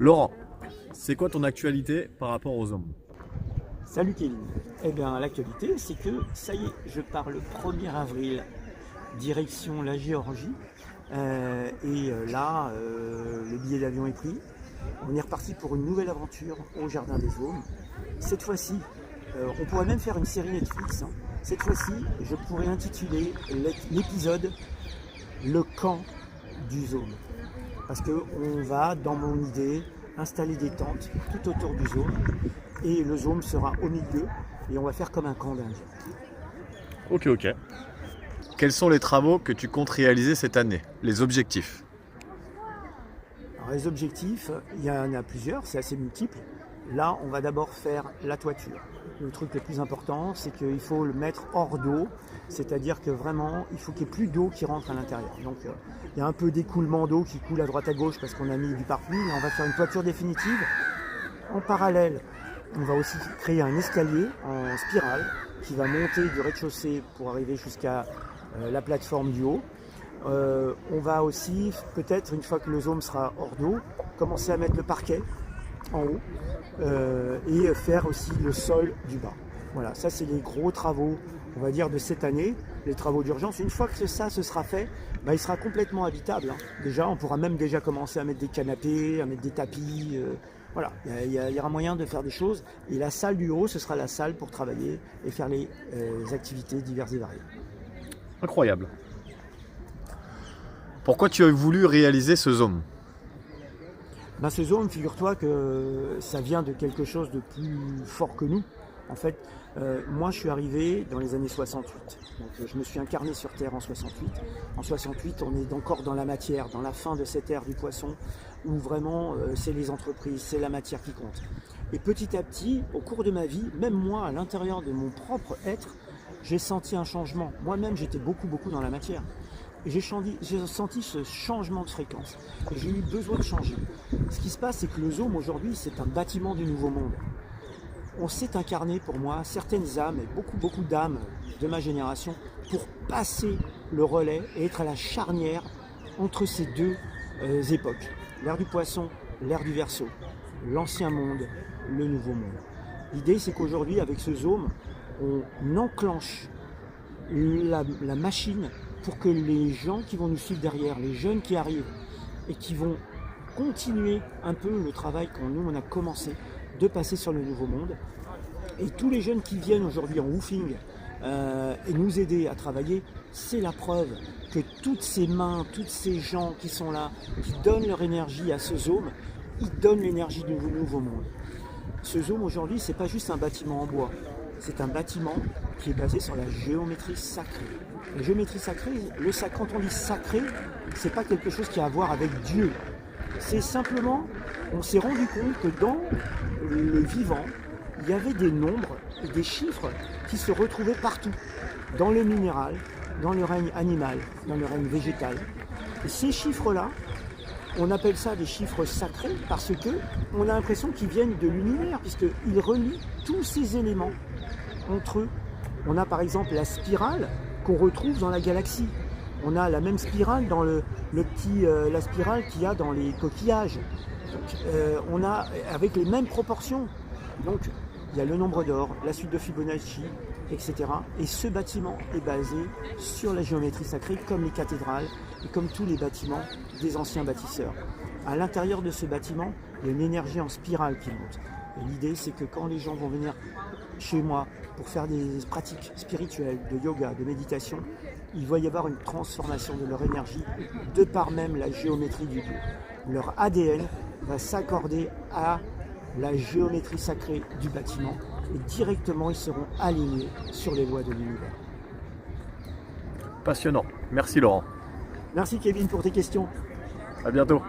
Laurent, c'est quoi ton actualité par rapport aux hommes? Salut Kevin. Eh bien, l'actualité, c'est que ça y est, je pars le 1er avril, direction la Géorgie. Le billet d'avion est pris. On est reparti pour une nouvelle aventure au Jardin des Aumes. Cette fois-ci, on pourrait même faire une série Netflix, hein. Cette fois-ci, je pourrais intituler l'épisode Le camp du Zôme. Parce qu'on va, dans mon idée, installer des tentes tout autour du Zôme. Et le Zôme sera au milieu et on va faire comme un camp d'Indiens. Ok. Quels sont les travaux que tu comptes réaliser cette année? Les objectifs? Alors les objectifs, il y en a plusieurs, c'est assez multiple. Là, on va d'abord faire la toiture. Le truc le plus important, c'est qu'il faut le mettre hors d'eau, c'est-à-dire que vraiment, il faut qu'il n'y ait plus d'eau qui rentre à l'intérieur. Donc, il y a un peu d'écoulement d'eau qui coule à droite à gauche parce qu'on a mis du parapluie, et on va faire une toiture définitive. En parallèle, on va aussi créer un escalier en spirale qui va monter du rez-de-chaussée pour arriver jusqu'à la plateforme du haut. On va aussi, peut-être, une fois que le Zôme sera hors d'eau, commencer à mettre le parquet en haut et faire aussi le sol du bas. Voilà, ça c'est les gros travaux, on va dire, de cette année, les travaux d'urgence. Une fois que ça se sera fait, il sera complètement habitable, hein. Déjà, on pourra même déjà commencer à mettre des canapés, à mettre des tapis. Voilà, il y aura moyen de faire des choses. Et la salle du haut, ce sera la salle pour travailler et faire les activités diverses et variées. Incroyable. Pourquoi tu as voulu réaliser ce Zôme? Ce Zôme, figure-toi que ça vient de quelque chose de plus fort que nous. En fait, moi je suis arrivé dans les années 68. Donc je me suis incarné sur Terre en 68. En 68, on est encore dans la matière, dans la fin de cette ère du poisson, où vraiment c'est les entreprises, c'est la matière qui compte. Et petit à petit, au cours de ma vie, même moi, à l'intérieur de mon propre être, j'ai senti un changement. Moi-même, j'étais beaucoup dans la matière. Et j'ai senti ce changement de fréquence. Et j'ai eu besoin de changer. Ce qui se passe, c'est que le Zôme, aujourd'hui, c'est un bâtiment du Nouveau Monde. On s'est incarné, pour moi, certaines âmes, et beaucoup d'âmes de ma génération, pour passer le relais et être à la charnière entre ces deux époques. L'ère du poisson, l'ère du Verseau. L'ancien monde, le nouveau monde. L'idée, c'est qu'aujourd'hui, avec ce Zôme, on enclenche la machine pour que les gens qui vont nous suivre derrière, les jeunes qui arrivent et qui vont continuer un peu le travail on a commencé de passer sur le nouveau monde. Et tous les jeunes qui viennent aujourd'hui en woofing et nous aider à travailler, c'est la preuve que toutes ces mains, tous ces gens qui sont là, qui donnent leur énergie à ce Zôme, ils donnent l'énergie du nouveau monde. Ce Zôme aujourd'hui, c'est pas juste un bâtiment en bois, c'est un bâtiment qui est basé sur la géométrie sacrée. La géométrie sacrée, quand on dit sacré, c'est pas quelque chose qui a à voir avec Dieu. C'est simplement, on s'est rendu compte que dans le vivant, il y avait des nombres et des chiffres qui se retrouvaient partout. Dans le minéral, dans le règne animal, dans le règne végétal. Et ces chiffres-là, on appelle ça des chiffres sacrés parce que on a l'impression qu'ils viennent de l'univers, puisqu'ils relient tous ces éléments entre eux. On a par exemple la spirale qu'on retrouve dans la galaxie. On a la même spirale dans la spirale qu'il y a dans les coquillages. Donc, on a avec les mêmes proportions. Donc il y a le nombre d'or, la suite de Fibonacci, etc. Et ce bâtiment est basé sur la géométrie sacrée, comme les cathédrales et comme tous les bâtiments des anciens bâtisseurs. À l'intérieur de ce bâtiment, il y a une énergie en spirale qui monte. Et l'idée, c'est que quand les gens vont venir chez moi pour faire des pratiques spirituelles, de yoga, de méditation, il va y avoir une transformation de leur énergie de par même la géométrie du lieu. Leur ADN va s'accorder à la géométrie sacrée du bâtiment et directement ils seront alignés sur les lois de l'univers. Passionnant. Merci Laurent. Merci Kevin pour tes questions. À bientôt.